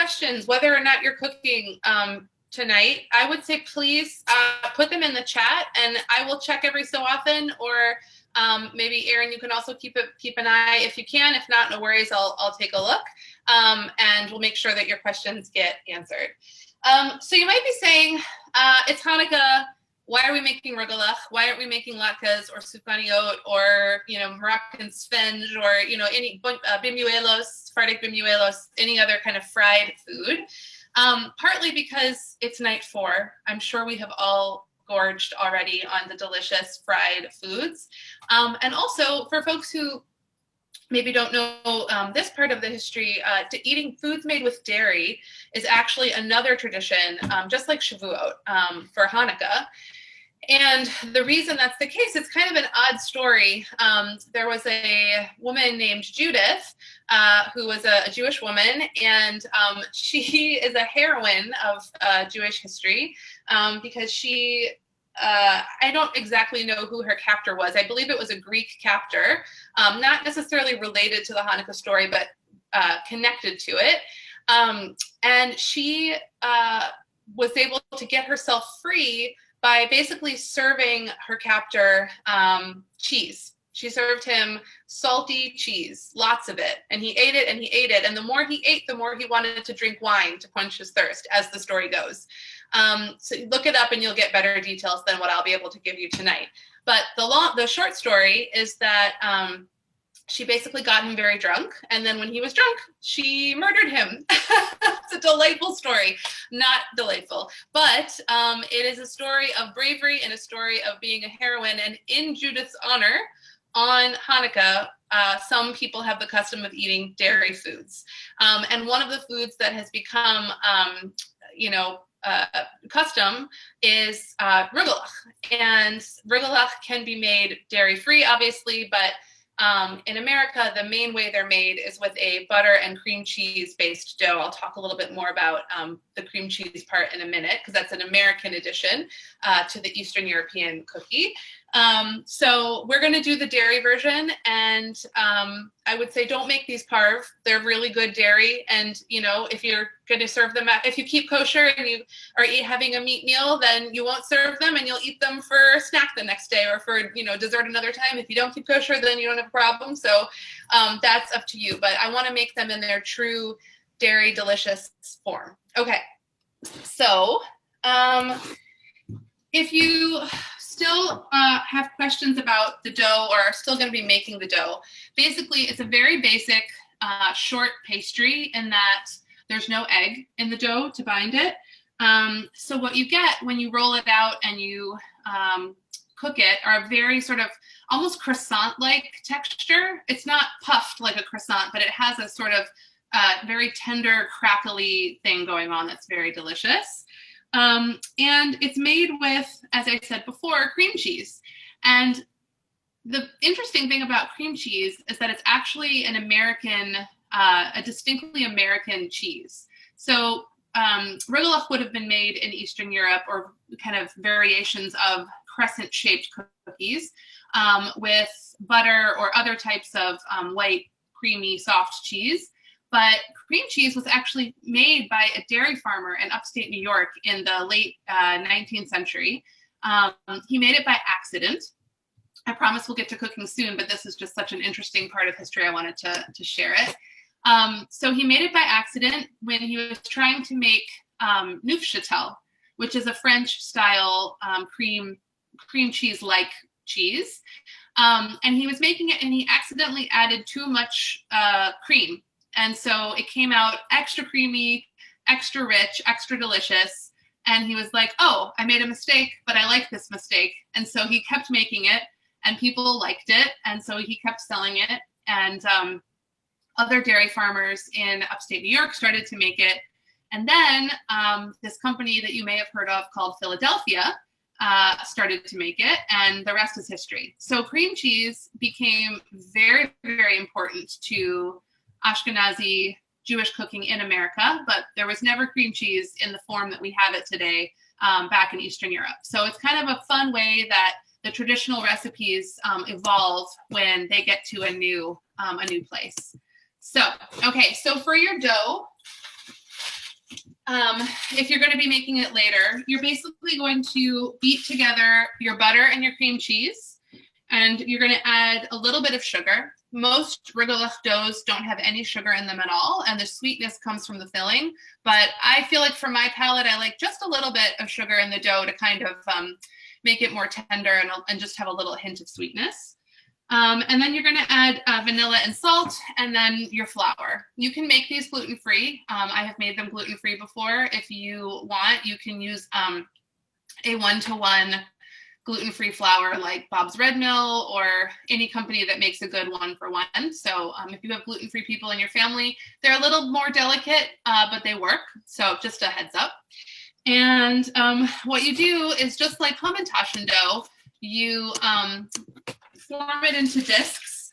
questions, whether or not you're cooking tonight, I would say please put them in the chat, and I will check every so often. Or maybe Erin, you can also keep an eye if you can. If not, no worries. I'll take a look, and we'll make sure that your questions get answered. So you might be saying, it's Hanukkah. Why are we making Rugelach? Why aren't we making latkes or sufganiot or, Moroccan sfenge or, any bimuelos, Sephardic bimuelos, any other kind of fried food? Partly because it's night 4. I'm sure we have all gorged already on the delicious fried foods. And also for folks who maybe don't know this part of the history, eating foods made with dairy is actually another tradition, just like Shavuot, for Hanukkah. And the reason that's the case, it's kind of an odd story. There was a woman named Judith, who was a Jewish woman, and she is a heroine of Jewish history because she, I don't exactly know who her captor was. I believe it was a Greek captor, not necessarily related to the Hanukkah story, but connected to it. And she was able to get herself free by basically serving her captor cheese. She served him salty cheese, lots of it, and he ate it and he ate it. And the more he ate, the more he wanted to drink wine to quench his thirst, as the story goes. So look it up and you'll get better details than what I'll be able to give you tonight. But the short story is that she basically got him very drunk, and then when he was drunk, she murdered him. It's a delightful story. Not delightful, but it is a story of bravery and a story of being a heroine. And in Judith's honor, on Hanukkah, some people have the custom of eating dairy foods. And one of the foods that has become, custom is Rugelach. And Rugelach can be made dairy-free, obviously, but in America, the main way they're made is with a butter and cream cheese based dough. I'll talk a little bit more about the cream cheese part in a minute, because that's an American addition to the Eastern European cookie. So we're going to do the dairy version, and I would say don't make these parve. They're really good dairy, and if you're going to serve them, if you keep kosher and you are having a meat meal, then you won't serve them, and you'll eat them for a snack the next day or for dessert another time. If you don't keep kosher, then you don't have a problem. So that's up to you. But I want to make them in their true dairy delicious form. Okay, so if you still have questions about the dough or are still going to be making the dough, basically it's a very basic short pastry in that there's no egg in the dough to bind it. So what you get when you roll it out and you cook it are a very sort of almost croissant-like texture. It's not puffed like a croissant, but it has a sort of very tender, crackly thing going on that's very delicious. And it's made with, as I said before, cream cheese. And the interesting thing about cream cheese is that it's actually an American, a distinctly American cheese. So Rugelach would have been made in Eastern Europe, or kind of variations of crescent-shaped cookies with butter or other types of light, creamy, soft cheese. But cream cheese was actually made by a dairy farmer in upstate New York in the late 19th century. He made it by accident. I promise we'll get to cooking soon, but this is just such an interesting part of history. I wanted to share it. So he made it by accident when he was trying to make neufchâtel, which is a French-style cream cheese-like cheese. And he was making it, and he accidentally added too much cream. And so it came out extra creamy, extra rich, extra delicious. And he was like, oh, I made a mistake, but I like this mistake. And so he kept making it, and people liked it. And so he kept selling it. And other dairy farmers in upstate New York started to make it. And then this company that you may have heard of called Philadelphia started to make it, and the rest is history. So cream cheese became very, very important to Ashkenazi Jewish cooking in America, but there was never cream cheese in the form that we have it today back in Eastern Europe. So it's kind of a fun way that the traditional recipes evolve when they get to a new place. So, okay, so for your dough, if you're going to be making it later, you're basically going to beat together your butter and your cream cheese, and you're going to add a little bit of sugar. Most Rugelach doughs don't have any sugar in them at all, and the sweetness comes from the filling. But I feel like for my palate, I like just a little bit of sugar in the dough to kind of make it more tender and just have a little hint of sweetness. And then you're going to add vanilla and salt, and then your flour. You can make these gluten-free. I have made them gluten-free before. If you want, you can use a one-to-one gluten-free flour like Bob's Red Mill or any company that makes a good one-for-one. So if you have gluten-free people in your family, they're a little more delicate, but they work. So just a heads up. And what you do is just like Hamantaschen dough, you form it into discs.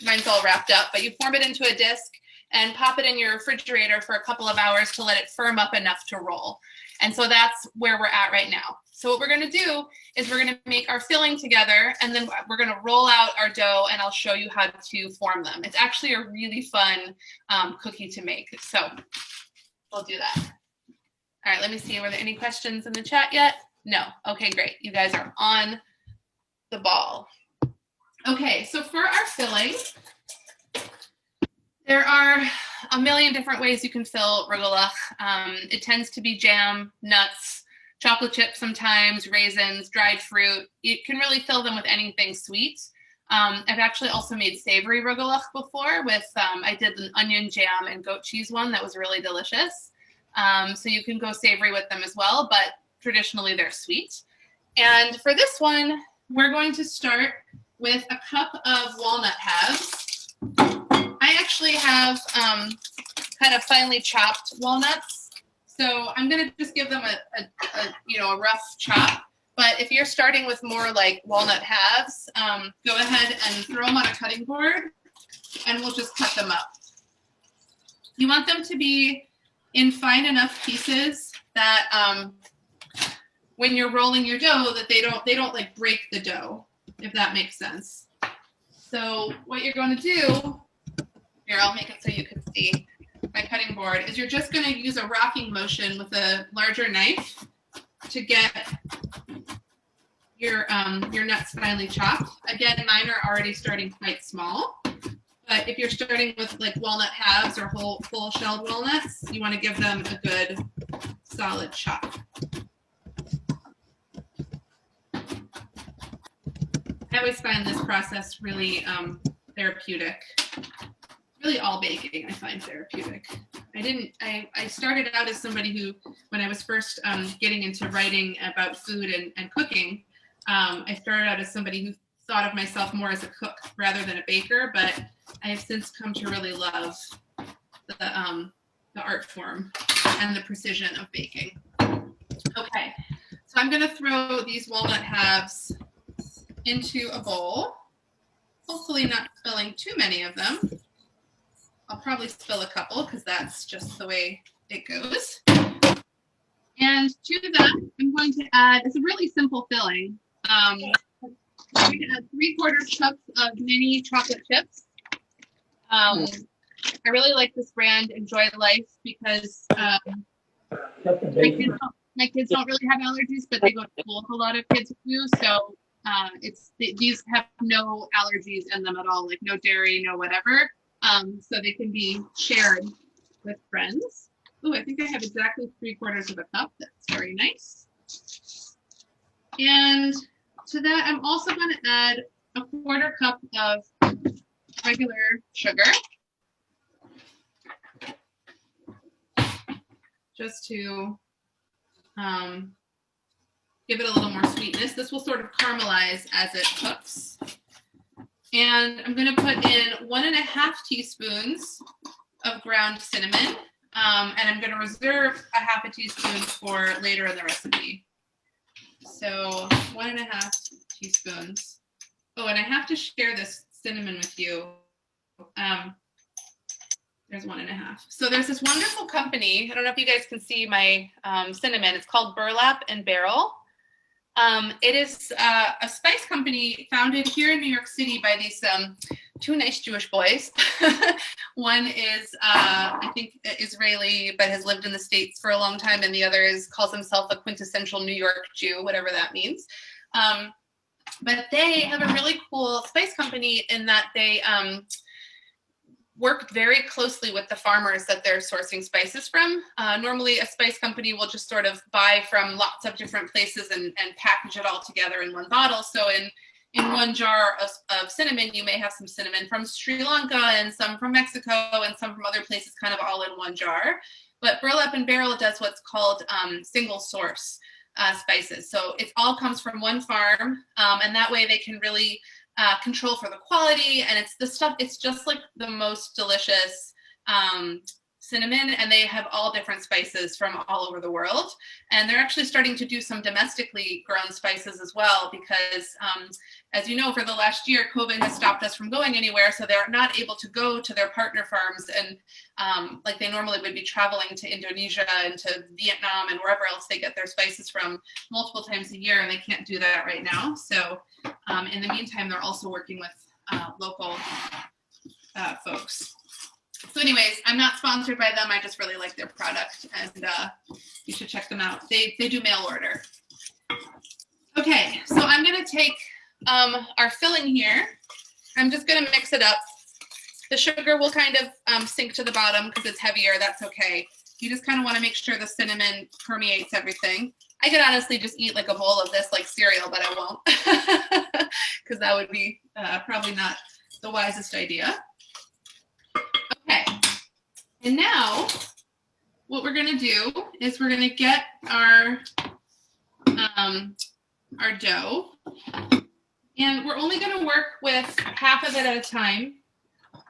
Mine's all wrapped up, but you form it into a disc and pop it in your refrigerator for a couple of hours to let it firm up enough to roll. And so that's where we're at right now. So what we're going to do is we're going to make our filling together, and then we're going to roll out our dough, and I'll show you how to form them. It's actually a really fun cookie to make. So we'll do that. All right, let me see. Were there any questions in the chat yet? No. Okay, great. You guys are on the ball. Okay, so for our filling, there are a million different ways you can fill Rugelach. It tends to be jam, nuts, chocolate chips sometimes, raisins, dried fruit. You can really fill them with anything sweet. I've actually also made savory Rugelach before with, I did an onion jam and goat cheese one that was really delicious. So you can go savory with them as well, but traditionally they're sweet. And for this one, we're going to start with a cup of walnut halves. I actually have kind of finely chopped walnuts, so I'm going to just give them a rough chop. But if you're starting with more like walnut halves, go ahead and throw them on a cutting board, and we'll just cut them up. You want them to be in fine enough pieces that when you're rolling your dough, that they don't like break the dough, if that makes sense. So what you're going to do, here, I'll make it so you can see my cutting board, is you're just going to use a rocking motion with a larger knife to get your nuts finely chopped. Again, mine are already starting quite small, but if you're starting with like walnut halves or full shelled walnuts, you want to give them a good solid chop. I always find this process really therapeutic. Really all baking I find therapeutic. I started out as somebody who, when I was first getting into writing about food and cooking, I started out as somebody who thought of myself more as a cook rather than a baker, but I have since come to really love the art form and the precision of baking. Okay, so I'm gonna throw these walnut halves into a bowl, hopefully not spilling too many of them. I'll probably spill a couple because that's just the way it goes. And to that, I'm going to add, it's a really simple filling. I'm going to add 3/4 cups of mini chocolate chips. I really like this brand, Enjoy Life, because my kids don't really have allergies, but they go to school with a lot of kids do. So these have no allergies in them at all, like no dairy, no whatever. So they can be shared with friends. Oh, I think I have exactly 3/4 of a cup. That's very nice. And to that, I'm also going to add a 1/4 cup of regular sugar, just to give it a little more sweetness. This will sort of caramelize as it cooks. And I'm going to put in 1½ teaspoons of ground cinnamon, and I'm going to reserve a ½ teaspoon for later in the recipe. So 1½ teaspoons. Oh, and I have to share this cinnamon with you. There's 1½. So there's this wonderful company. I don't know if you guys can see my cinnamon. It's called Burlap and Barrel. It is a spice company founded here in New York City by these two nice Jewish boys. One is, I think, Israeli, but has lived in the States for a long time, and the other calls himself a quintessential New York Jew, whatever that means. But they have a really cool spice company in that they work very closely with the farmers that they're sourcing spices from. Normally, a spice company will just sort of buy from lots of different places and package it all together in one bottle. So in one jar of cinnamon, you may have some cinnamon from Sri Lanka and some from Mexico and some from other places, kind of all in one jar. But Burlap and Barrel does what's called single source spices. So it all comes from one farm, and that way they can really control for the quality, and it's just like the most delicious cinnamon, and they have all different spices from all over the world. And they're actually starting to do some domestically grown spices as well, because as you know, for the last year, COVID has stopped us from going anywhere, so they're not able to go to their partner farms and like they normally would be traveling to Indonesia and to Vietnam and wherever else they get their spices from multiple times a year, and they can't do that right now. So in the meantime, they're also working with local folks. So anyways, I'm not sponsored by them. I just really like their product, and you should check them out. They do mail order. Okay, so I'm going to take our filling here. I'm just going to mix it up. The sugar will kind of sink to the bottom because it's heavier. That's okay. You just kind of want to make sure the cinnamon permeates everything. I could honestly just eat like a bowl of this like cereal, but I won't because that would be probably not the wisest idea. Okay, and now what we're going to do is we're going to get our dough, and we're only going to work with half of it at a time,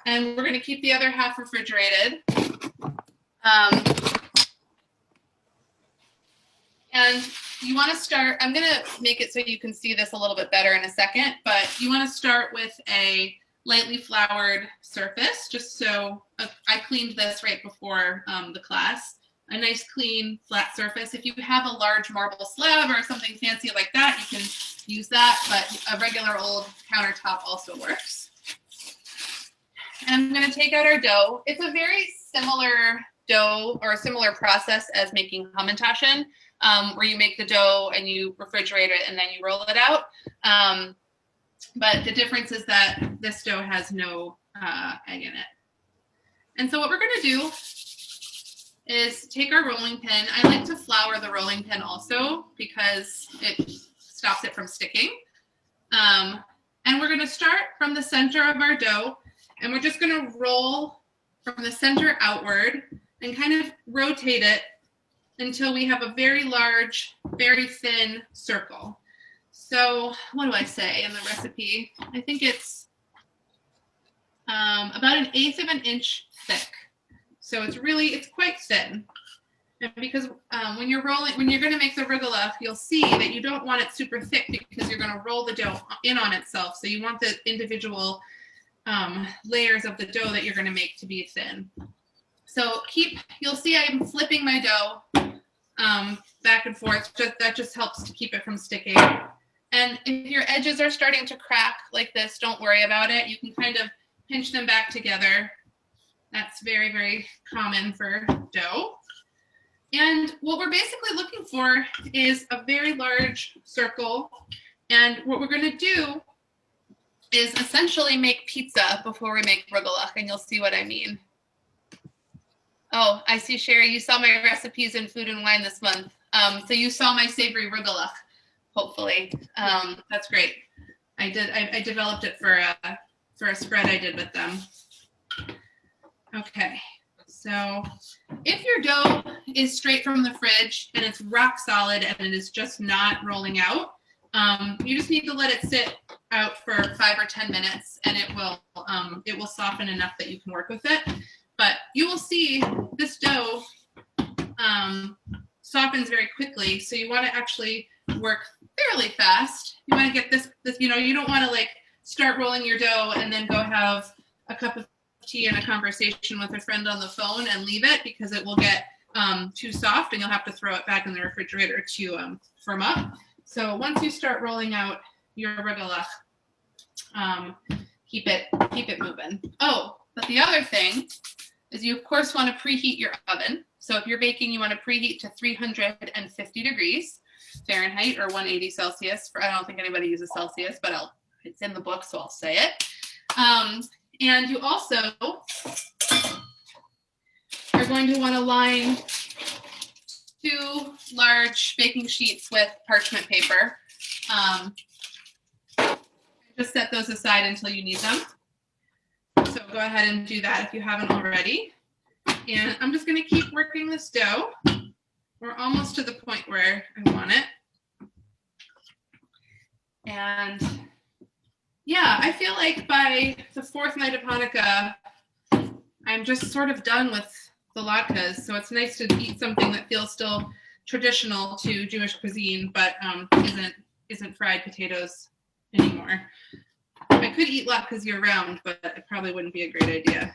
and we're going to keep the other half refrigerated. And you want to start, I'm going to make it so you can see this a little bit better in a second, but you want to start with a lightly floured surface, just so I cleaned this right before the class. A nice clean flat surface. If you have a large marble slab or something fancy like that, you can use that, but a regular old countertop also works. And I'm going to take out our dough. It's a very similar dough or a similar process as making hamantaschen, where you make the dough and you refrigerate it and then you roll it out. But the difference is that this dough has no egg in it. And so what we're going to do is take our rolling pin. I like to flour the rolling pin also because it stops it from sticking. And we're going to start from the center of our dough, and we're just going to roll from the center outward and kind of rotate it until we have a very large, very thin circle. So what do I say in the recipe? I think it's about 1/8 of an inch thick. So it's quite thin. And because when you're going to make the rugelach, you'll see that you don't want it super thick because you're going to roll the dough in on itself. So you want the individual layers of the dough that you're going to make to be thin. So you'll see I'm flipping my dough back and forth. That just helps to keep it from sticking. And if your edges are starting to crack like this, don't worry about it. You can kind of pinch them back together. That's very, very common for dough. And what we're basically looking for is a very large circle. And what we're going to do is essentially make pizza before we make rugelach, and you'll see what I mean. Oh, I see, Sherry, you saw my recipes in Food and Wine this month. So you saw my savory rugelach, hopefully. That's great. I developed it for a spread I did with them. Okay, so if your dough is straight from the fridge and it's rock solid and it is just not rolling out, you just need to let it sit out for 5 or 10 minutes, and it will soften enough that you can work with it. But you will see this dough softens very quickly, so you want to actually work fairly fast. You want to get this, you don't want to like start rolling your dough and then go have a cup of tea and a conversation with a friend on the phone and leave it, because it will get too soft and you'll have to throw it back in the refrigerator to firm up. So once you start rolling out your rugelach, keep it moving. Oh, but the other thing is you of course want to preheat your oven. So if you're baking, you want to preheat to 350 degrees Fahrenheit or 180 Celsius. I don't think anybody uses Celsius, but it's in the book, so I'll say it. And you also are going to want to line 2 large baking sheets with parchment paper. Just set those aside until you need them. So go ahead and do that if you haven't already. And I'm just going to keep working this dough. We're almost to the point where I want it. And yeah, I feel like by the 4th night of Hanukkah, I'm just sort of done with the latkes. So it's nice to eat something that feels still traditional to Jewish cuisine, but isn't fried potatoes anymore. I could eat latkes year round, but it probably wouldn't be a great idea.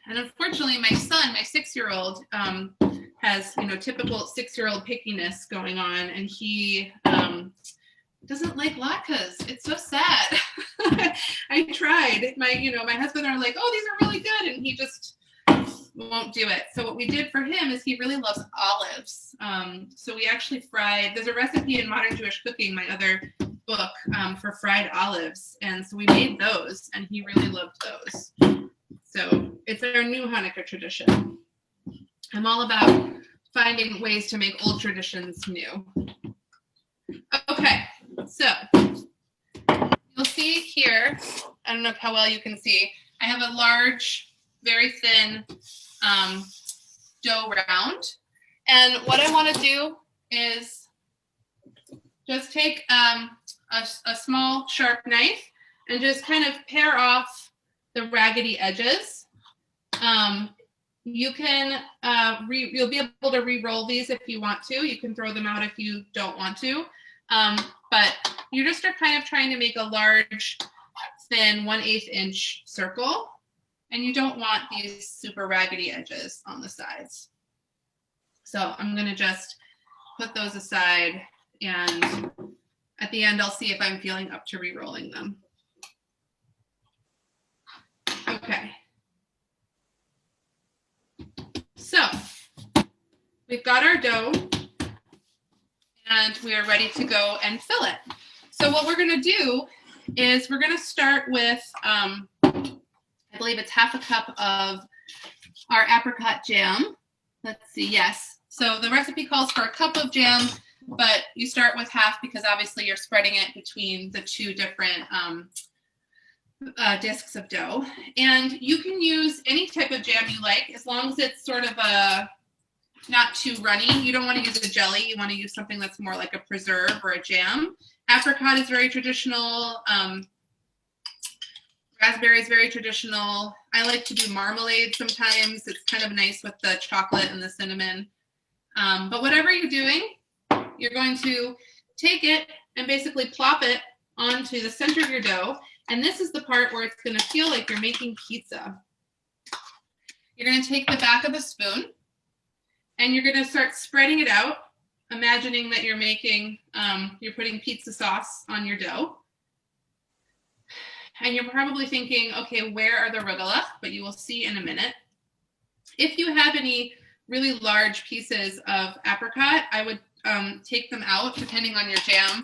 And unfortunately, my son, my 6-year-old, has typical 6-year-old pickiness going on, and he doesn't like latkes. It's so sad. I tried. My husband are like, oh, these are really good, and he just won't do it. So what we did for him is he really loves olives. So we actually fried. There's a recipe in Modern Jewish Cooking, my other book, for fried olives, and so we made those, and he really loved those. So it's our new Hanukkah tradition. I'm all about finding ways to make old traditions new. Okay, so you'll see here, I don't know how well you can see, I have a large, very thin dough round. And what I want to do is just take a small sharp knife and just kind of pare off the raggedy edges. You can, you'll be able to re-roll these if you want to. You can throw them out if you don't want to. But you just are kind of trying to make a large, thin 1/8 inch circle. And you don't want these super raggedy edges on the sides. So I'm going to just put those aside, and at the end, I'll see if I'm feeling up to re-rolling them. Okay. So we've got our dough, and we are ready to go and fill it. So what we're going to do is we're going to start with, I believe it's 1/2 cup of our apricot jam. Let's see, yes. So the recipe calls for 1 cup of jam, but you start with 1/2 because obviously you're spreading it between the 2 different discs of dough. And you can use any type of jam you like, as long as it's sort of not too runny. You don't want to use a jelly. You want to use something that's more like a preserve or a jam. Apricot is very traditional. Raspberry is very traditional. I like to do marmalade sometimes. It's kind of nice with the chocolate and the cinnamon. But whatever you're doing, you're going to take it and basically plop it onto the center of your dough. And this is the part where it's going to feel like you're making pizza. You're going to take the back of the spoon and you're going to start spreading it out, imagining that you're making, you're putting pizza sauce on your dough. And you're probably thinking, okay, where are the rugelach? But you will see in a minute. If you have any really large pieces of apricot, I would take them out depending on your jam.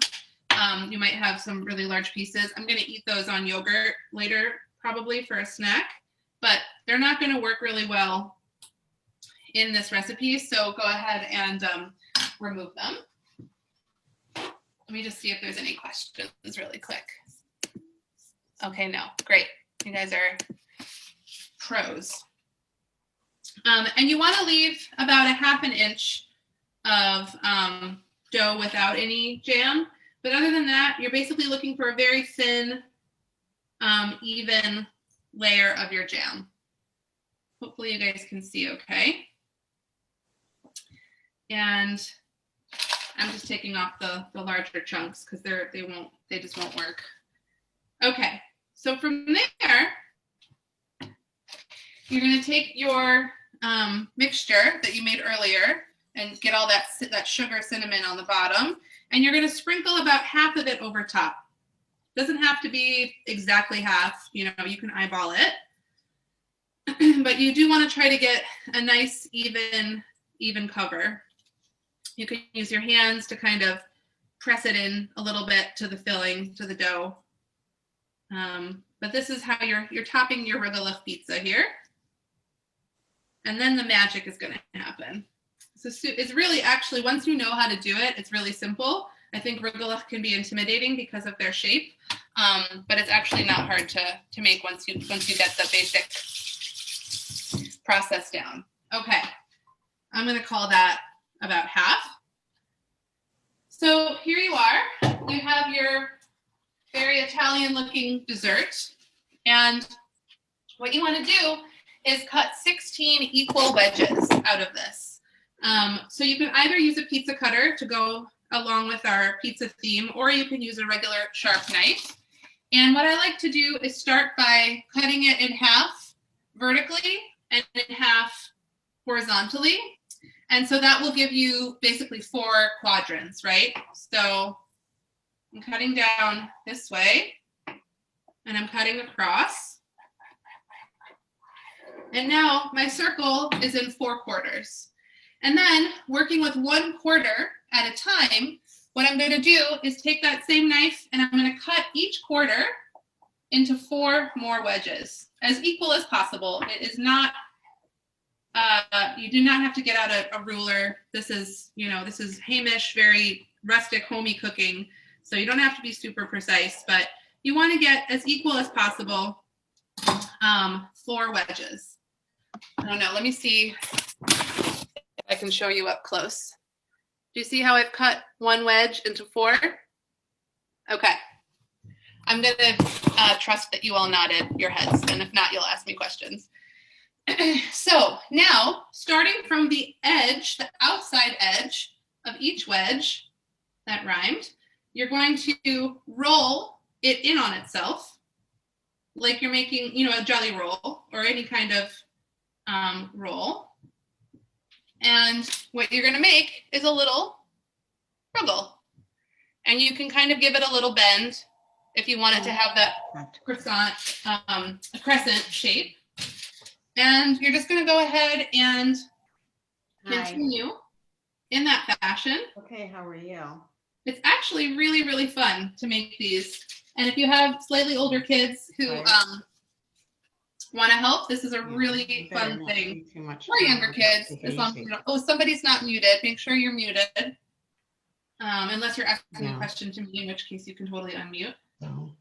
You might have some really large pieces. I'm going to eat those on yogurt later, probably for a snack, but they're not going to work really well in this recipe. So go ahead and remove them. Let me just see if there's any questions really quick. Okay, no, great. You guys are pros. And you want to leave about 1/2 inch of dough without any jam. But other than that, you're basically looking for a very thin, even layer of your jam. Hopefully you guys can see okay. And I'm just taking off the larger chunks because they just won't work. Okay, so from there, you're going to take your mixture that you made earlier and get all that sugar cinnamon on the bottom, and you're going to sprinkle about 1/2 of it over top. Doesn't have to be exactly half, you know, you can eyeball it. But you do want to try to get a nice even cover. You can use your hands to kind of press it in a little bit to the filling, to the dough. But this is how you're topping your Rugelach pizza here. And then the magic is going to happen. So it's really actually, once you know how to do it, it's really simple. I think Rugelach can be intimidating because of their shape, but it's actually not hard to make once you get the basic process down. Okay, I'm going to call that about half. So here you are. You have your very Italian-looking dessert, and what you want to do is cut 16 equal wedges out of this. So you can either use a pizza cutter to go along with our pizza theme, or you can use a regular sharp knife. And what I like to do is start by cutting it in half vertically and in half horizontally. And so that will give you basically 4 quadrants, right? So I'm cutting down this way, and I'm cutting across. And now my circle is in 4 quarters. And then working with 1 quarter at a time, what I'm going to do is take that same knife and I'm going to cut each quarter into 4 more wedges, as equal as possible. It is not, you do not have to get out a ruler. This is, you know, this is Hamish, very rustic, homey cooking. So you don't have to be super precise, but you want to get as equal as possible 4 wedges. I don't know, let me see if I can show you up close. Do you see how I've cut 1 wedge into 4? Okay. I'm going to trust that you all nodded your heads, and if not, you'll ask me questions. So now, starting from the edge, the outside edge of each wedge, that rhymed, you're going to roll it in on itself, like you're making, you know, a jelly roll or any kind of roll. And what you're going to make is a little rugel. And you can kind of give it a little bend if you want it to have that croissant, a crescent shape. And you're just going to go ahead and continue in that fashion. Okay, how are you? It's actually really, really fun to make these. And if you have slightly older kids who want to help, this is a really fun thing. For younger kids, as long as you don't, oh, somebody's not muted. Make sure you're muted. Unless you're asking a question to me, in which case you can totally unmute. No.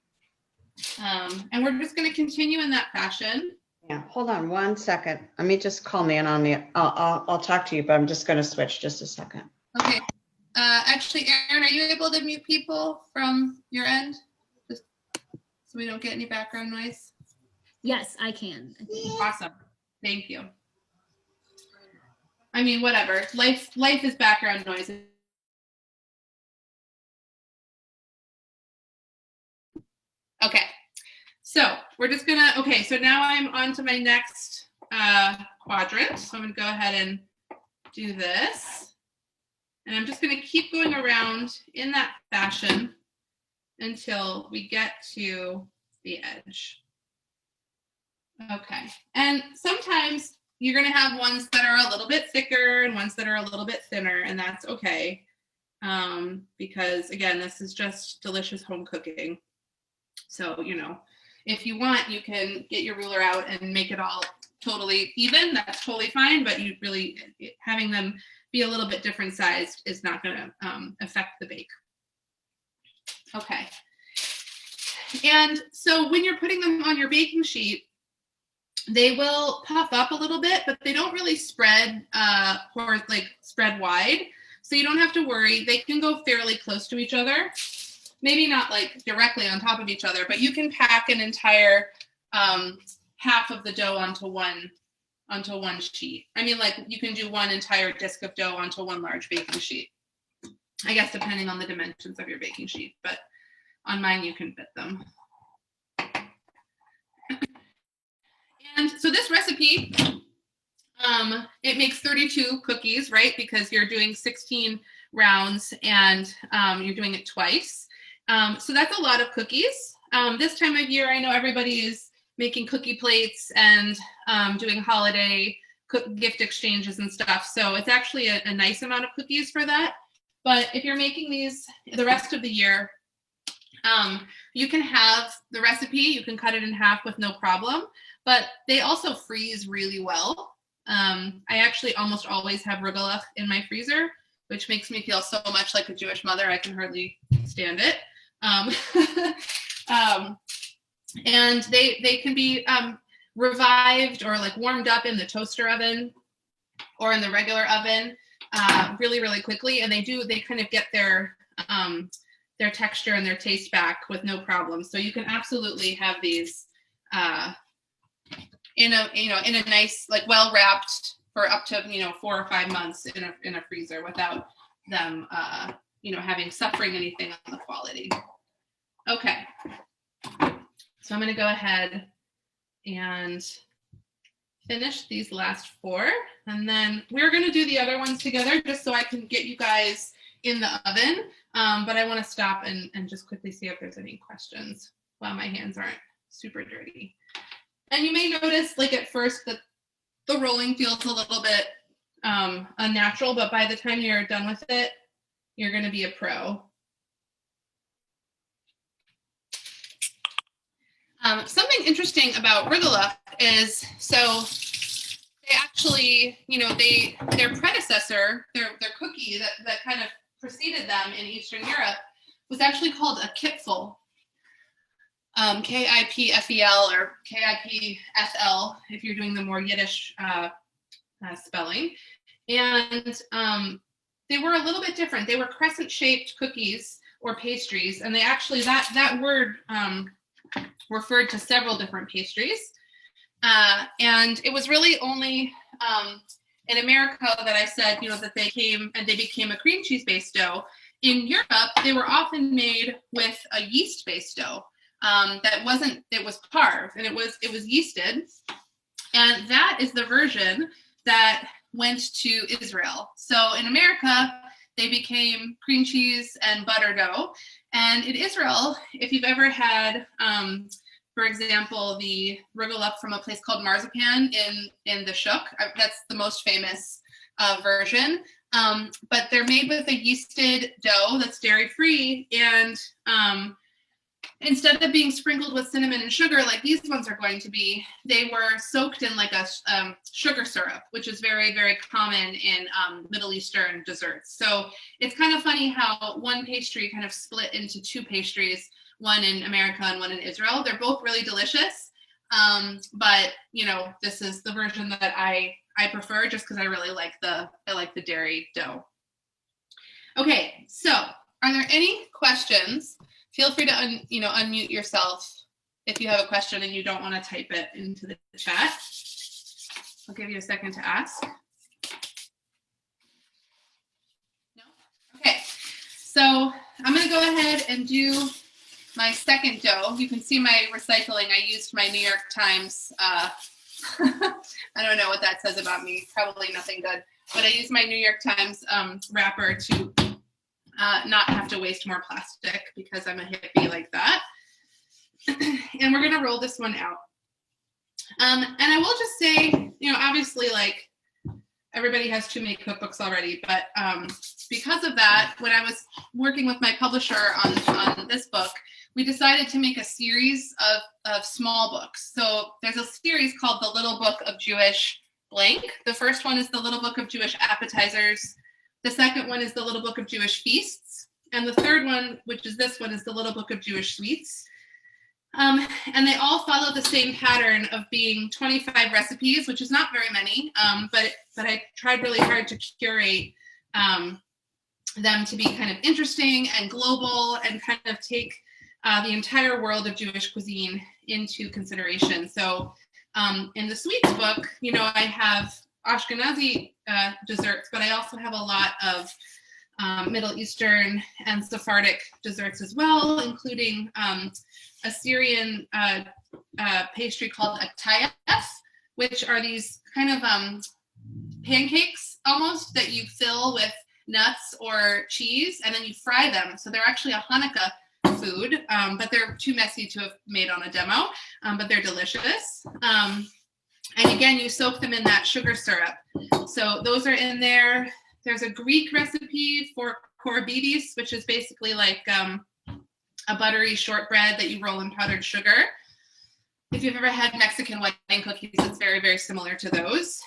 And we're just going to continue in that fashion. Yeah, hold on 1 second. Let me just call me in on the, I'll talk to you, but I'm just going to switch just a second. Okay. Actually, Erin, are you able to mute people from your end? Just so we don't get any background noise? Yes, I can. Awesome. Thank you. I mean, whatever. Life is background noise. Okay. So we're just gonna, okay, so now I'm on to my next quadrant. So I'm gonna go ahead and do this. And I'm just gonna keep going around in that fashion until we get to the edge. Okay, and sometimes you're gonna have ones that are a little bit thicker and ones that are a little bit thinner, and that's okay. Because again, this is just delicious home cooking. So, you know, if you want, you can get your ruler out and make it all totally even. That's totally fine, but you really, having them be a little bit different sized is not gonna affect the bake. Okay. And so when you're putting them on your baking sheet, they will puff up a little bit, but they don't really spread or like spread wide. So you don't have to worry. They can go fairly close to each other. Maybe not like directly on top of each other, but you can pack an entire half of the dough onto one sheet. I mean, like you can do one entire disc of dough onto one large baking sheet. I guess depending on the dimensions of your baking sheet, but on mine you can fit them. And so this recipe, it makes 32 cookies, right? Because you're doing 16 rounds and you're doing it twice. So that's a lot of cookies. This time of year, I know everybody is making cookie plates and doing holiday gift exchanges and stuff. So it's actually a nice amount of cookies for that. But if you're making these the rest of the year, you can have the recipe, you can cut it in half with no problem, but they also freeze really well. I actually almost always have Rugelach in my freezer, which makes me feel so much like a Jewish mother, I can hardly stand it. And they can be revived or like warmed up in the toaster oven or in the regular oven really, really quickly. And they kind of get their texture and their taste back with no problem. So you can absolutely have these in a nice, like well wrapped for up to 4 or 5 months in a freezer without them suffering anything on the quality. Okay, so I'm going to go ahead and finish these last 4, and then we're going to do the other ones together just so I can get you guys in the oven. But I want to stop and just quickly see if there's any questions while my hands aren't super dirty. And you may notice, like at first, that the rolling feels a little bit unnatural, but by the time you're done with it, you're going to be a pro. Something interesting about Rugelach is, so they actually, their predecessor, their cookie that kind of preceded them in Eastern Europe was actually called a kipfel, Kipfel or Kipfl if you're doing the more Yiddish spelling. And they were a little bit different. They were crescent-shaped cookies or pastries, and they actually, that word referred to several different pastries. And it was really only in America that I said, that they became a cream cheese-based dough. In Europe, they were often made with a yeast-based dough. It was parve, and it was yeasted. And that is the version that went to Israel. So in America, they became cream cheese and butter dough. And in Israel, if you've ever had, for example, the Rugelach from a place called Marzipan in the Shuk, that's the most famous version. But they're made with a yeasted dough that's dairy-free, and instead of being sprinkled with cinnamon and sugar like these ones are going to be, they were soaked in like a sugar syrup, which is very, very common in Middle Eastern desserts. So it's kind of funny how one pastry kind of split into 2 pastries, one in America and one in Israel. They're both really delicious, but this is the version that I prefer just because I really like the dairy dough. Okay, so are there any questions? Feel free to unmute yourself if you have a question and you don't want to type it into the chat. I'll give you a second to ask. No? Okay, so I'm going to go ahead and do my second dough. You can see my recycling. I used my New York Times. I don't know what that says about me. Probably nothing good. But I used my New York Times wrapper to not have to waste more plastic because I'm a hippie like that. And we're going to roll this one out. And I will just say, obviously, like, everybody has too many cookbooks already, but because of that, when I was working with my publisher on this book, we decided to make a series of small books. So there's a series called The Little Book of Jewish Blank. The first one is The Little Book of Jewish Appetizers. The second one is The Little Book of Jewish Feasts. And the third one, which is this one, is The Little Book of Jewish Sweets. And they all follow the same pattern of being 25 recipes, which is not very many, but I tried really hard to curate them to be kind of interesting and global and kind of take the entire world of Jewish cuisine into consideration. So in the sweets book, I have Ashkenazi desserts, but I also have a lot of Middle Eastern and Sephardic desserts as well, including a Syrian pastry called atayef, which are these kind of pancakes almost that you fill with nuts or cheese, and then you fry them. So they're actually a Hanukkah food, but they're too messy to have made on a demo, but they're delicious. And again, you soak them in that sugar syrup. So those are in there. There's a Greek recipe for korbidis, which is basically like a buttery shortbread that you roll in powdered sugar. If you've ever had Mexican wedding cookies, it's very, very similar to those.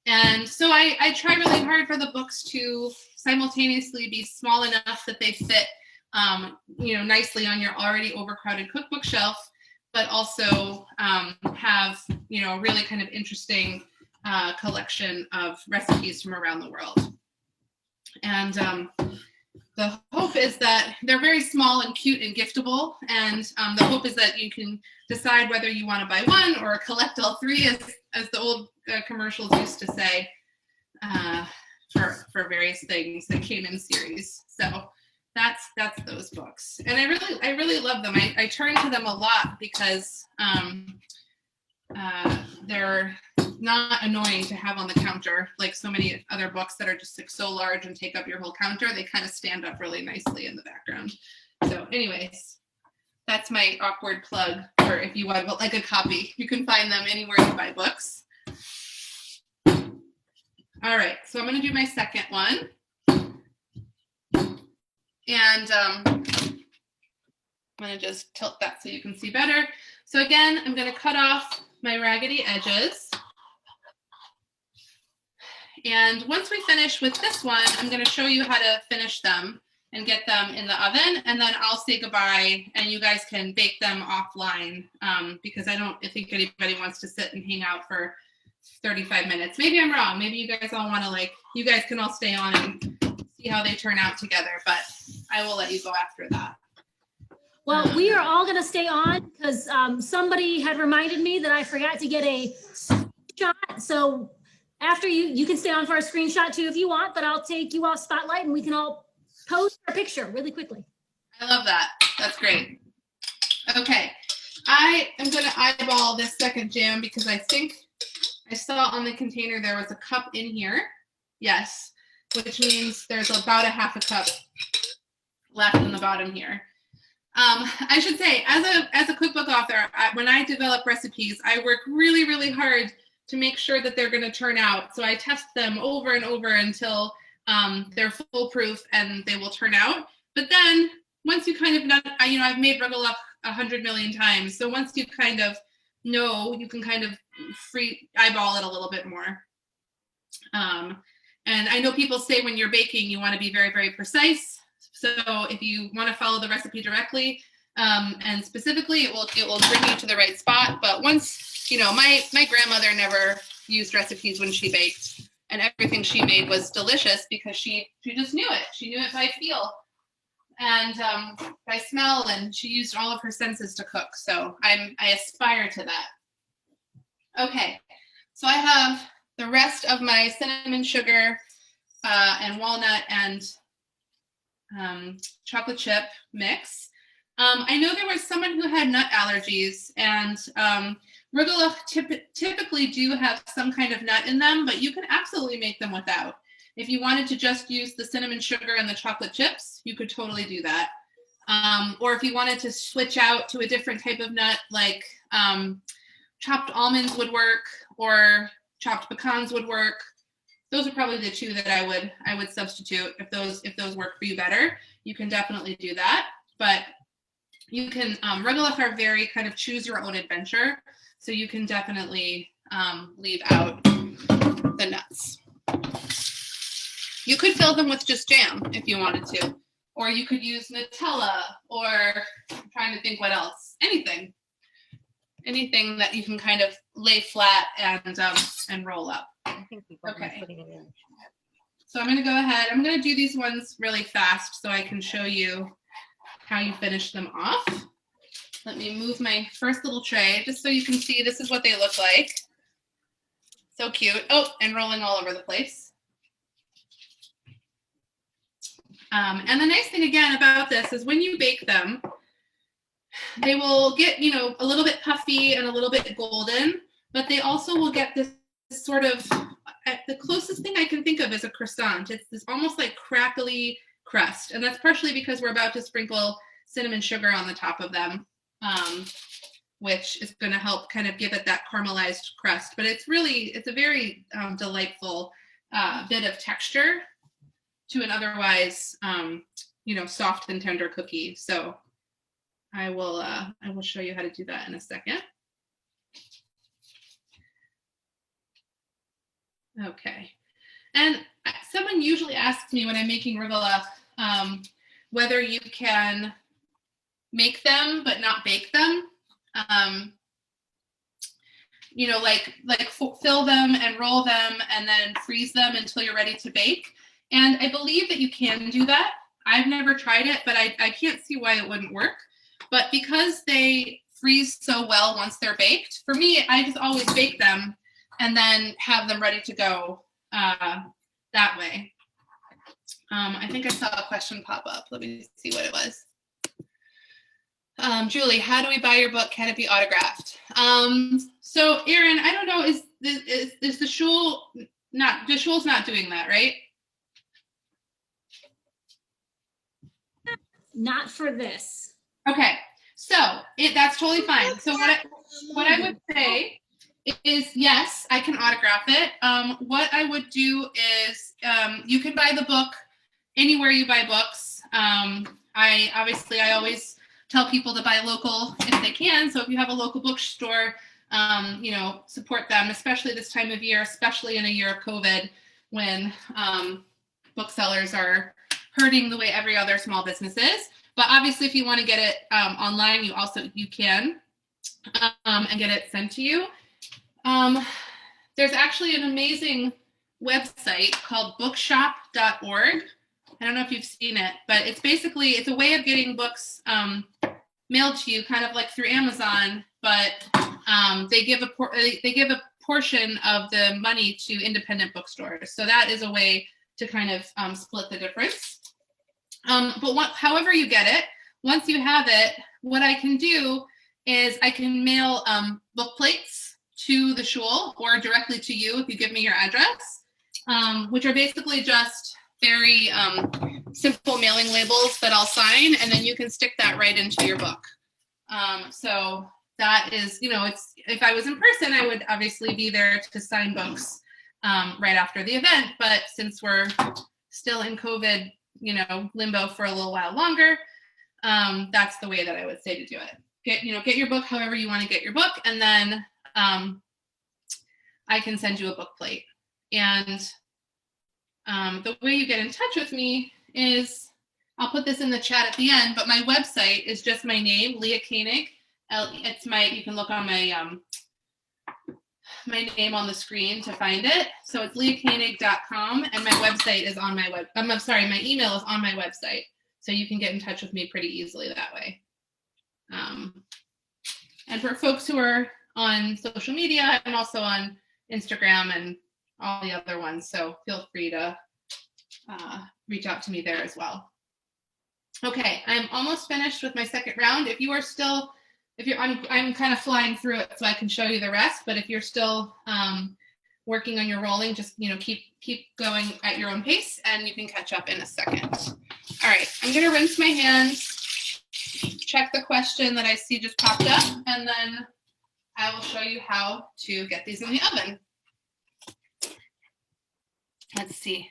And so I try really hard for the books to simultaneously be small enough that they fit, nicely on your already overcrowded cookbook shelf, but also have, a really kind of interesting collection of recipes from around the world. And the hope is that they're very small and cute and giftable. And the hope is that you can decide whether you want to buy one or collect all three, as the old commercials used to say, for various things that came in series. So that's those books. And I really love them. I turn to them a lot because they're not annoying to have on the counter like so many other books that are just like so large and take up your whole counter. They kind of stand up really nicely in the background. So anyways, that's my awkward plug for if you want like a copy. You can find them anywhere you buy books. All right, so I'm going to do my second one. And I'm going to just tilt that so you can see better. So again, I'm going to cut off my raggedy edges. And once we finish with this one, I'm going to show you how to finish them and get them in the oven. And then I'll say goodbye and you guys can bake them offline because I don't think anybody wants to sit and hang out for 35 minutes. Maybe I'm wrong. Maybe you guys all want to you guys can all stay on and see how they turn out together, but I will let you go after that. Well, we are all going to stay on because somebody had reminded me that I forgot to get a screenshot. So after you can stay on for a screenshot too if you want, but I'll take you off spotlight and we can all post our picture really quickly. I love that. That's great. Okay. I am going to eyeball this second jam because I think I saw on the container there was a cup in here. Yes, which means there's about a half a cup left in the bottom here. I should say, as a cookbook author, when I develop recipes, I work really, really hard to make sure that they're going to turn out. So I test them over and over until they're foolproof and they will turn out. But then once you kind of, I've made Rugelach 100 million times. So once you kind of know, you can kind of free eyeball it a little bit more. And I know people say when you're baking, you want to be very, very precise. So if you want to follow the recipe directly and specifically, it will bring you to the right spot. But once, my grandmother never used recipes when she baked, and everything she made was delicious because she just knew it. She knew it by feel and by smell, and she used all of her senses to cook. So I aspire to that. Okay, so I have the rest of my cinnamon sugar and walnut and chocolate chip mix. I know there was someone who had nut allergies, and Rugelach typically do have some kind of nut in them, but you can absolutely make them without. If you wanted to just use the cinnamon sugar and the chocolate chips, you could totally do that. Or if you wanted to switch out to a different type of nut, like chopped almonds would work, or chopped pecans would work. Those are probably the two that I would substitute if those work for you better. You can definitely do that, but you can Rugelach are very kind of choose your own adventure, so you can definitely leave out the nuts. You could fill them with just jam if you wanted to, or you could use Nutella, or I'm trying to think what else. Anything that you can kind of lay flat and roll up. I think people are Okay. putting it in. So I'm going to go ahead. I'm going to do these ones really fast so I can show you how you finish them off. Let me move my first little tray just so you can see this is what they look like. So cute. Oh, and rolling all over the place. And the nice thing again about this is when you bake them, they will get, a little bit puffy and a little bit golden, but they also will get this sort of, the closest thing I can think of is a croissant. It's this almost like crackly, crust. And that's partially because we're about to sprinkle cinnamon sugar on the top of them, which is going to help kind of give it that caramelized crust. But it's a very delightful bit of texture to an otherwise, soft and tender cookie. So I will show you how to do that in a second. Okay. And someone usually asks me when I'm making rugelach, whether you can make them but not bake them. Fill them and roll them and then freeze them until you're ready to bake. And I believe that you can do that. I've never tried it, but I can't see why it wouldn't work. But because they freeze so well once they're baked, for me, I just always bake them and then have them ready to go that way. I think I saw a question pop up. Let me see what it was. Julie, how do we buy your book? Can it be autographed? So Erin, I don't know, is the shul not, the shul's not doing that, right? Not for this. Okay, so that's totally fine. So what I would say is, yes, I can autograph it. What I would do is you can buy the book anywhere you buy books. I always tell people to buy local if they can. So if you have a local bookstore, support them, especially this time of year, especially in a year of COVID when booksellers are hurting the way every other small business is. But obviously, if you want to get it online, you can and get it sent to you. There's actually an amazing website called bookshop.org. I don't know if you've seen it, but it's a way of getting books mailed to you, kind of like through Amazon, but they give a portion of the money to independent bookstores. So that is a way to kind of split the difference. However you get it, once you have it, what I can do is I can mail book plates to the shul or directly to you if you give me your address, which are basically just very simple mailing labels that I'll sign, and then you can stick that right into your book. So that is, if I was in person, I would obviously be there to sign books right after the event. But since we're still in COVID, limbo for a little while longer, that's the way that I would say to do it. Get your book however you want to get your book, and then I can send you a book plate. And the way you get in touch with me is, I'll put this in the chat at the end, but my website is just my name, Leah Koenig. You can look on my name on the screen to find it. So it's leahkoenig.com, and my website is on my my email is on my website. So you can get in touch with me pretty easily that way. And for folks who are on social media, I'm also on Instagram and all the other ones. So feel free to reach out to me there as well. Okay, I'm almost finished with my second round. I'm kind of flying through it so I can show you the rest, but if you're still working on your rolling, just keep going at your own pace, and you can catch up in a second. All right, I'm gonna rinse my hands, check the question that I see just popped up, and then I will show you how to get these in the oven. Let's see.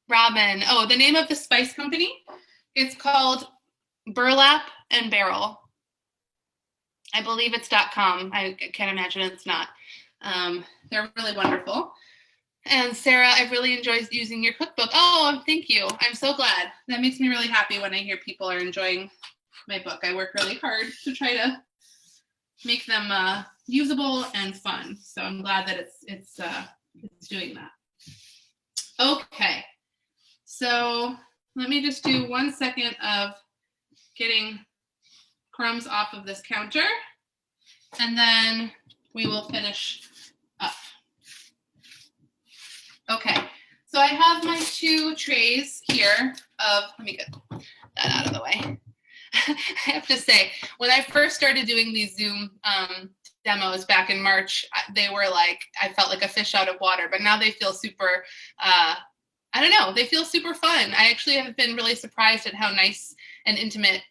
Robin, the name of the spice company, it's called Burlap and Barrel. I believe it's .com. I can't imagine it's not. They're really wonderful. And Sarah, I've really enjoyed using your cookbook. Oh, thank you. I'm so glad. That makes me really happy when I hear people are enjoying my book. I work really hard to try to make them usable and fun. So I'm glad that it's doing that. Okay. So let me just do 1 second of getting crumbs off of this counter, and then we will finish up. Okay, so I have my 2 trays here let me get that out of the way. I have to say, when I first started doing these Zoom demos back in March, they were like, I felt like a fish out of water, but now they feel super, I I don't know, they feel super fun. I actually have been really surprised at how nice and intimate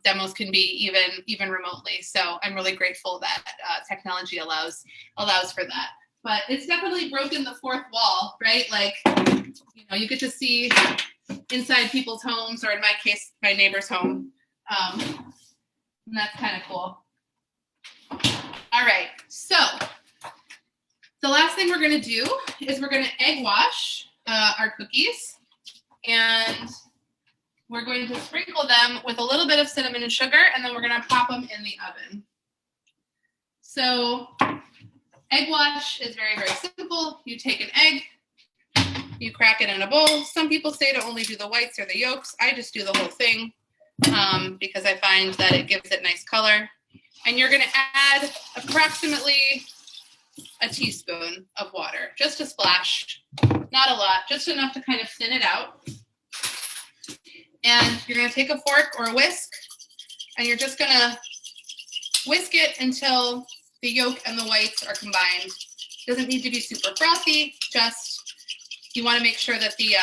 demos can be, even remotely. So I'm really grateful that technology allows for that. But it's definitely broken the fourth wall, right? Like, you get to see inside people's homes, or in my case, my neighbor's home. And that's kind of cool. All right, so the last thing we're gonna do is we're gonna egg wash our cookies, and we're going to sprinkle them with a little bit of cinnamon and sugar, and then we're gonna pop them in the oven. So egg wash is very, very simple. You take an egg, you crack it in a bowl. Some people say to only do the whites or the yolks. I just do the whole thing because I find that it gives it nice color. And you're gonna add approximately a teaspoon of water, just a splash, not a lot, just enough to kind of thin it out. And you're gonna take a fork or a whisk, and you're just gonna whisk it until the yolk and the whites are combined. Doesn't need to be super frothy, just you wanna make sure that the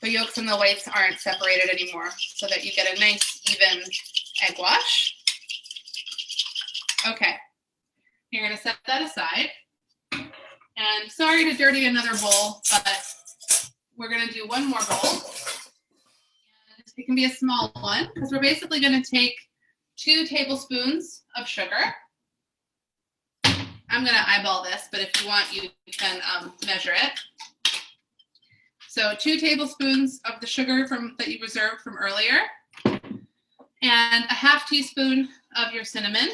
yolks and the whites aren't separated anymore, so that you get a nice even egg wash. Okay, you're gonna set that aside. And sorry to dirty another bowl, but we're gonna do one more bowl. And it can be a small one, because we're basically gonna take 2 tablespoons of sugar. I'm gonna eyeball this, but if you want, you can measure it. So 2 tablespoons of the sugar that you reserved from earlier, and a half teaspoon of your cinnamon.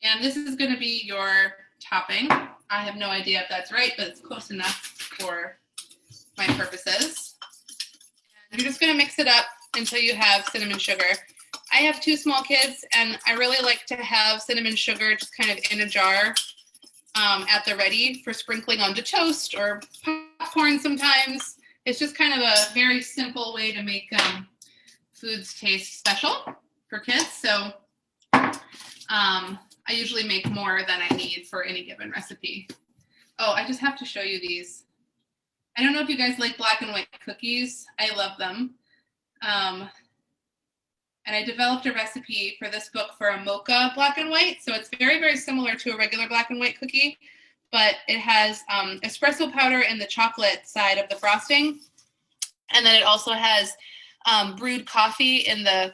And this is going to be your topping. I have no idea if that's right, but it's close enough for my purposes. And you're just going to mix it up until you have cinnamon sugar. I have 2 small kids, and I really like to have cinnamon sugar just kind of in a jar at the ready for sprinkling onto toast or popcorn sometimes. It's just kind of a very simple way to make foods taste special for kids. So I usually make more than I need for any given recipe. Oh, I just have to show you these. I don't know if you guys like black and white cookies. I love them. And I developed a recipe for this book for a mocha black and white. So it's very, very similar to a regular black and white cookie, but it has espresso powder in the chocolate side of the frosting. And then it also has brewed coffee in the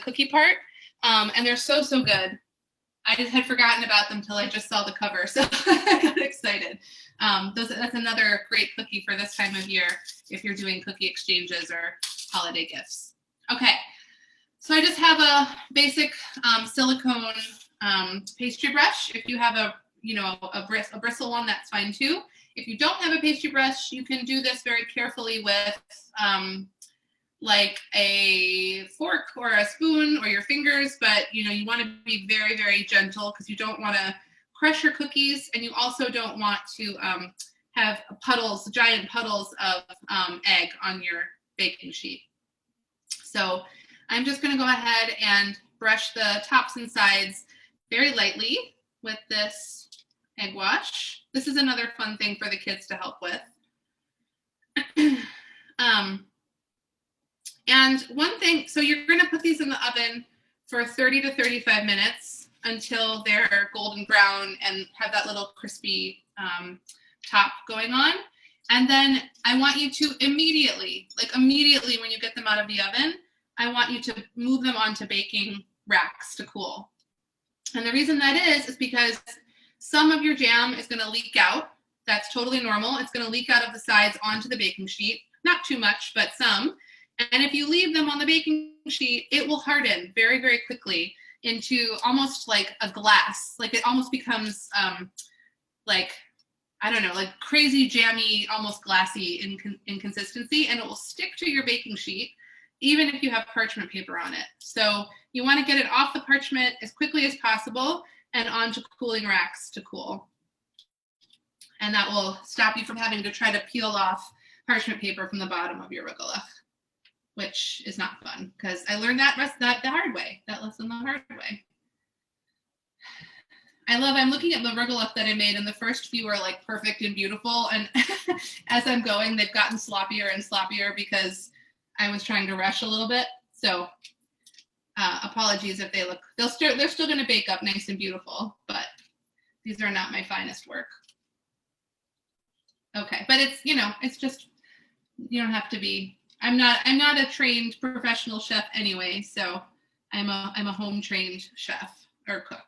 cookie part. And they're so, so good. I just had forgotten about them till I just saw the cover, so I got excited. That's another great cookie for this time of year if you're doing cookie exchanges or holiday gifts. Okay, so I just have a basic silicone pastry brush. If you have a bristle one, that's fine too. If you don't have a pastry brush, you can do this very carefully with like a fork or a spoon or your fingers, but you want to be very, very gentle because you don't want to crush your cookies, and you also don't want to have giant puddles of egg on your baking sheet. So I'm just going to go ahead and brush the tops and sides very lightly with this egg wash. This is another fun thing for the kids to help with. And one thing, so you're going to put these in the oven for 30 to 35 minutes until they're golden brown and have that little crispy top going on. And then I want you to immediately when you get them out of the oven, I want you to move them onto baking racks to cool. And the reason that is because some of your jam is going to leak out. That's totally normal. It's going to leak out of the sides onto the baking sheet. Not too much, but some. And if you leave them on the baking sheet, it will harden very, very quickly into almost like a glass. Like it almost becomes like crazy jammy, almost glassy in consistency, and it will stick to your baking sheet even if you have parchment paper on it. So you want to get it off the parchment as quickly as possible and onto cooling racks to cool. And that will stop you from having to try to peel off parchment paper from the bottom of your rugelach, which is not fun because I learned that the hard way, that lesson the hard way. I'm looking at the Rugelach that I made, and the first few are like perfect and beautiful. And as I'm going, they've gotten sloppier and sloppier because I was trying to rush a little bit. So apologies if they're still going to bake up nice and beautiful, but these are not my finest work. Okay, but it's, it's just, you don't have to be, I'm not a trained professional chef anyway, so I'm a home trained chef or cook.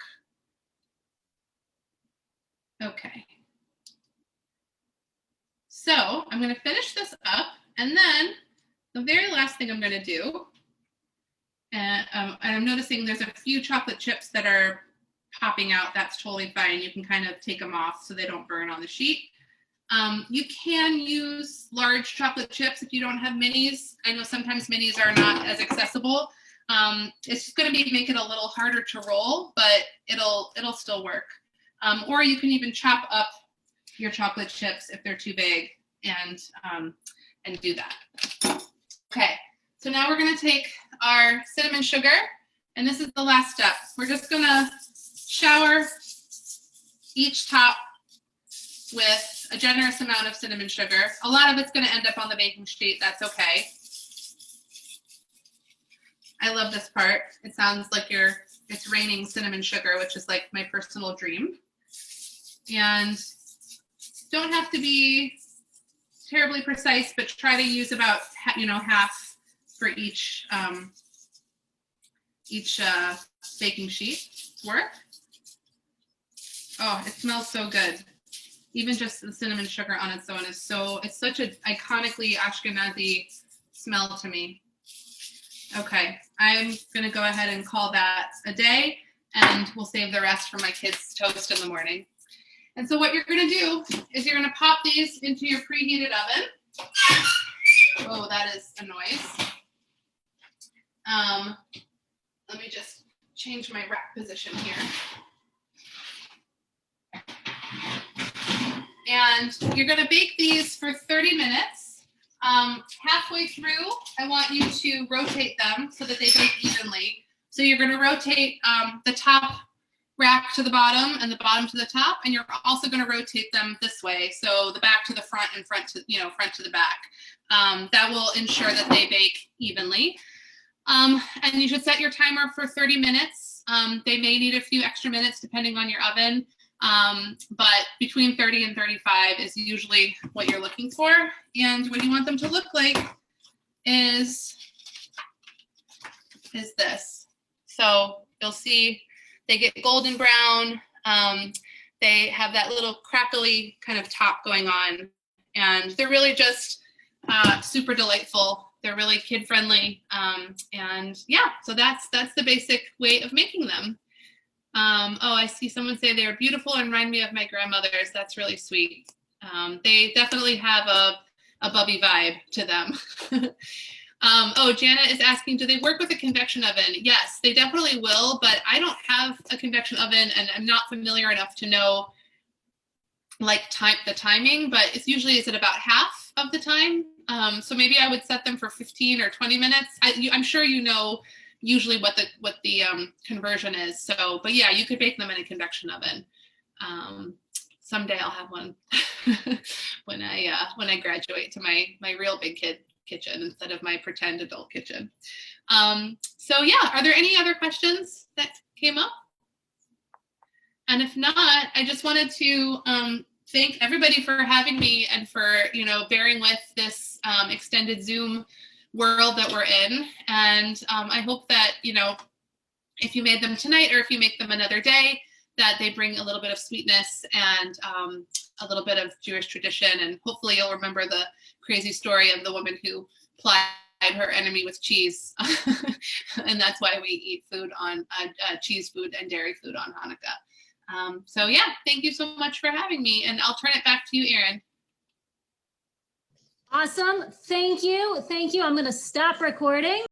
Okay. So I'm going to finish this up, and then the very last thing I'm going to do, and I'm noticing there's a few chocolate chips that are popping out. That's totally fine. You can kind of take them off so they don't burn on the sheet. You can use large chocolate chips if you don't have minis. I know sometimes minis are not as accessible. It's just going to make it a little harder to roll, but it'll still work. Or you can even chop up your chocolate chips if they're too big and do that. Okay, so now we're going to take our cinnamon sugar, and this is the last step. We're just going to shower each top with a generous amount of cinnamon sugar. A lot of it's going to end up on the baking sheet. That's okay. I love this part. It sounds like it's raining cinnamon sugar, which is like my personal dream. And don't have to be terribly precise, but try to use about half for each baking sheet worth. Oh, it smells so good. Even just the cinnamon sugar on its own it's such an iconically Ashkenazi smell to me. Okay, I'm gonna go ahead and call that a day, and we'll save the rest for my kids' toast in the morning. And so what you're gonna do is you're gonna pop these into your preheated oven. Oh, that is a noise. Let me just change my rack position here. And you're going to bake these for 30 minutes. Halfway through, I want you to rotate them so that they bake evenly. So you're going to rotate the top rack to the bottom and the bottom to the top, and you're also going to rotate them this way, so the back to the front and front to the back. That will ensure that they bake evenly. And you should set your timer for 30 minutes. They may need a few extra minutes depending on your oven. But between 30 and 35 is usually what you're looking for. And what you want them to look like is this. So you'll see they get golden brown. They have that little crackly kind of top going on, and they're really just super delightful. They're really kid friendly. And yeah, so that's the basic way of making them. Oh, I see someone say they're beautiful and remind me of my grandmother's. That's really sweet. They definitely have a bubby vibe to them. Oh, Janet is asking, do they work with a convection oven? Yes, they definitely will, but I don't have a convection oven and I'm not familiar enough to know the timing, but it's usually at about half of the time. So maybe I would set them for 15 or 20 minutes. I'm sure usually what the conversion is. So, but yeah, you could bake them in a convection oven. Someday I'll have one when I graduate to my real big kid kitchen instead of my pretend adult kitchen. So yeah, are there any other questions that came up? And if not, I just wanted to thank everybody for having me and for bearing with this extended Zoom world that we're in. And I hope that if you made them tonight or if you make them another day, that they bring a little bit of sweetness and a little bit of Jewish tradition. And hopefully you'll remember the crazy story of the woman who plied her enemy with cheese. And that's why we eat food on cheese food and dairy food on Hanukkah. So yeah, thank you so much for having me, and I'll turn it back to you, Erin. Awesome. Thank you. I'm going to stop recording.